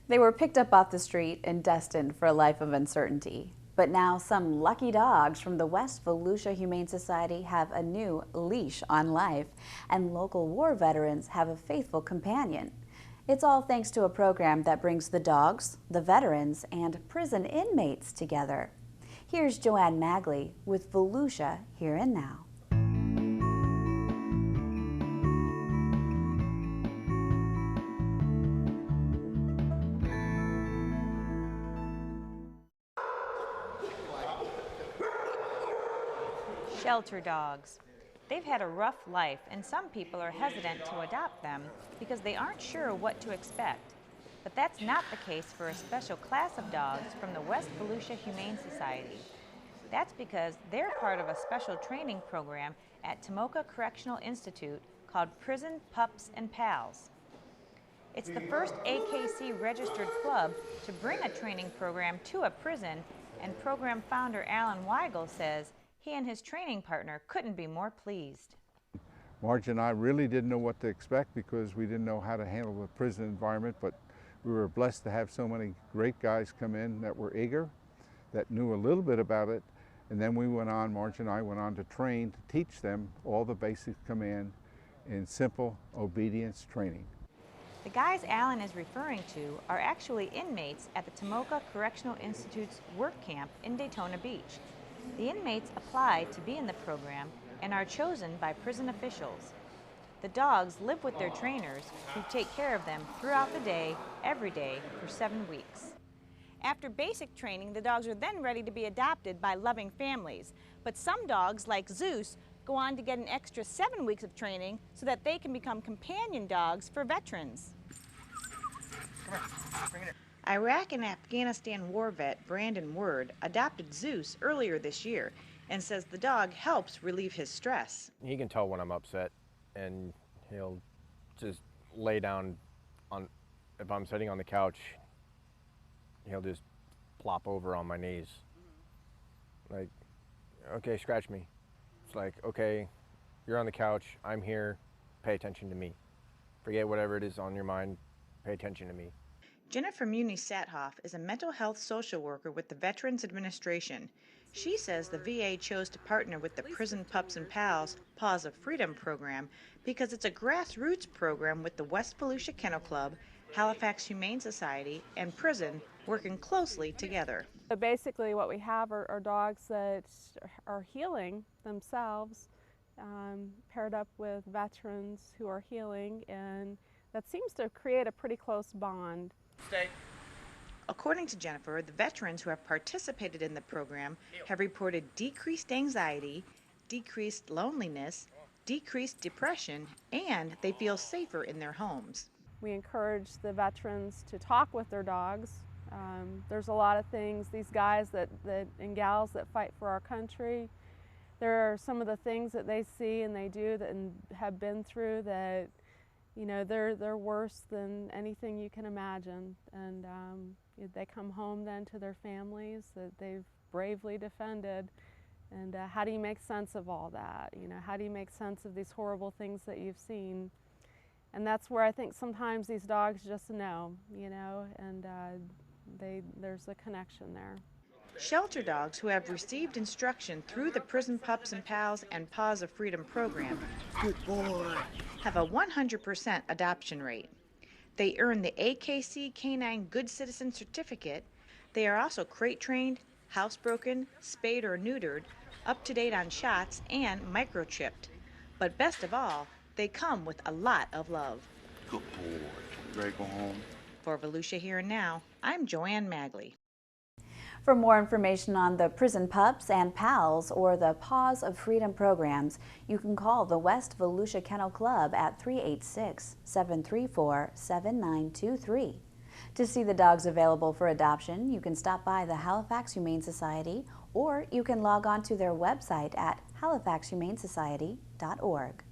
They were picked up off the street and destined for a life of uncertainty. But now some lucky dogs from the West Volusia Humane Society have a new leash on life, and local war veterans have a faithful companion. It's all thanks to a program that brings the dogs, the veterans, and prison inmates together. Here's Joanne Magley with Volusia Here and Now. Shelter dogs. They've had a rough life, and some people are hesitant to adopt them because they aren't sure what to expect. But that's not the case for a special class of dogs from the West Volusia Humane Society. That's because they're part of a special training program at Tomoka Correctional Institute called Prison, Pups, and Pals. It's the first AKC registered club to bring a training program to a prison, and program founder Alan Weigel says he and his training partner couldn't be more pleased. Marge and I really didn't know what to expect because we didn't know how to handle the prison environment, but we were blessed to have so many great guys come in that were eager, that knew a little bit about it, and then Marge and I went on to train to teach them all the basic command in simple obedience training. The guys Alan is referring to are actually inmates at the Tomoka Correctional Institute's work camp in Daytona Beach. The inmates apply to be in the program and are chosen by prison officials. The dogs live with their trainers, who take care of them throughout the day, every day, for 7 weeks. After basic training, the dogs are then ready to be adopted by loving families. But some dogs, like Zeus, go on to get an extra 7 weeks of training so that they can become companion dogs for veterans. Iraq and Afghanistan war vet Brandon Word adopted Zeus earlier this year and says the dog helps relieve his stress. He can tell when I'm upset, and he'll just lay down on, if I'm sitting on the couch, he'll just plop over on my knees. Like, okay, scratch me. It's like, okay, you're on the couch, I'm here, pay attention to me. Forget whatever it is on your mind, pay attention to me. Jennifer Muni-Sathoff is a mental health social worker with the Veterans Administration. She says the VA chose to partner with the Prison, Pups, and Pals Paws of Freedom program because it's a grassroots program with the West Volusia Kennel Club, Halifax Humane Society, and prison working closely together. So basically what we have are dogs that are healing themselves, paired up with veterans who are healing, and that seems to create a pretty close bond. Stay. According to Jennifer, the veterans who have participated in the program have reported decreased anxiety, decreased loneliness, decreased depression, and they feel safer in their homes. We encourage the veterans to talk with their dogs. There's a lot of things, these guys and gals that fight for our country, there are some of the things that they see and they do and have been through that, you know, they're worse than anything you can imagine, and they come home then to their families that they've bravely defended. And how do you make sense of all that? You know, how do you make sense of these horrible things that you've seen? And that's where I think sometimes these dogs just know, you know, and there's a connection there. Shelter dogs who have received instruction through the Prison, Pups, and Pals and Paws of Freedom program have a 100% adoption rate. They earn the AKC Canine Good Citizen Certificate. They are also crate trained, housebroken, spayed or neutered, up to date on shots, and microchipped. But best of all, they come with a lot of love. Good boy. Ready to go home? For Volusia Here and Now, I'm Joanne Magley. For more information on the Prison Pups and Pals or the Paws of Freedom programs, you can call the West Volusia Kennel Club at 386-734-7923. To see the dogs available for adoption, you can stop by the Halifax Humane Society, or you can log on to their website at halifaxhumanesociety.org.